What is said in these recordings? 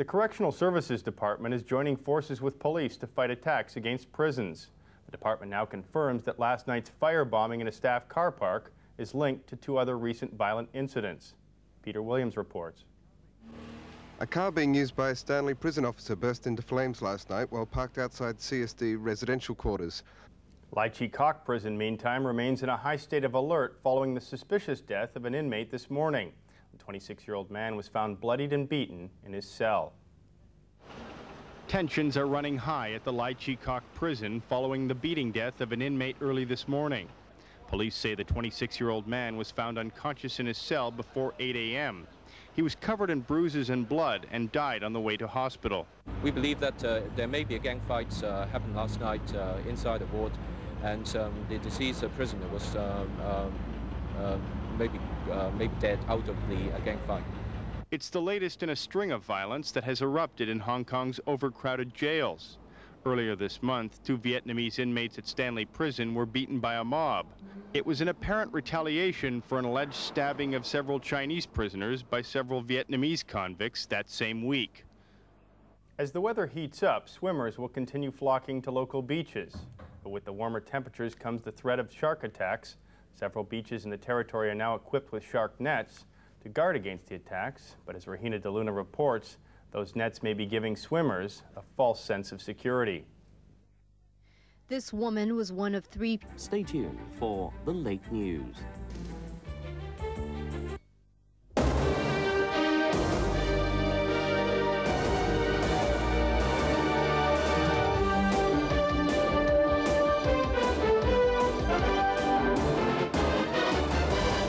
The Correctional Services Department is joining forces with police to fight attacks against prisons. The department now confirms that last night's firebombing in a staff car park is linked to 2 other recent violent incidents. Peter Williams reports. A car being used by a Stanley Prison officer burst into flames last night while parked outside CSD residential quarters. Lychee Prison, meantime, remains in a high state of alert following the suspicious death of an inmate this morning. The 26-year-old man was found bloodied and beaten in his cell. Tensions are running high at the Lychee Prison following the beating death of an inmate early this morning. Police say the 26-year-old man was found unconscious in his cell before 8 a.m. He was covered in bruises and blood and died on the way to hospital. We believe that there may be a gang fight happened last night inside the ward, and the deceased prisoner was maybe dead out of the gang fight. It's the latest in a string of violence that has erupted in Hong Kong's overcrowded jails. Earlier this month, 2 Vietnamese inmates at Stanley Prison were beaten by a mob. It was an apparent retaliation for an alleged stabbing of several Chinese prisoners by several Vietnamese convicts that same week. As the weather heats up, swimmers will continue flocking to local beaches. But with the warmer temperatures comes the threat of shark attacks. Several beaches in the territory are now equipped with shark nets to guard against the attacks. But as Regina DeLuna reports, those nets may be giving swimmers a false sense of security. This woman was one of 3. Stay tuned for the late news.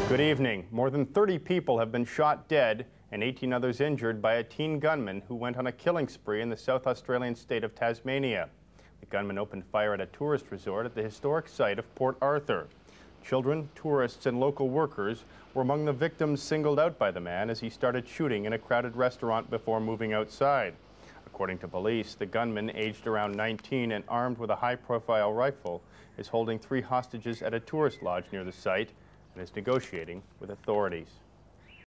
Good evening. More than 30 people have been shot dead and 18 others injured by a teen gunman who went on a killing spree in the South Australian state of Tasmania. The gunman opened fire at a tourist resort at the historic site of Port Arthur. Children, tourists, and local workers were among the victims singled out by the man as he started shooting in a crowded restaurant before moving outside. According to police, the gunman, aged around 19 and armed with a high-profile rifle, is holding 3 hostages at a tourist lodge near the site and is negotiating with authorities.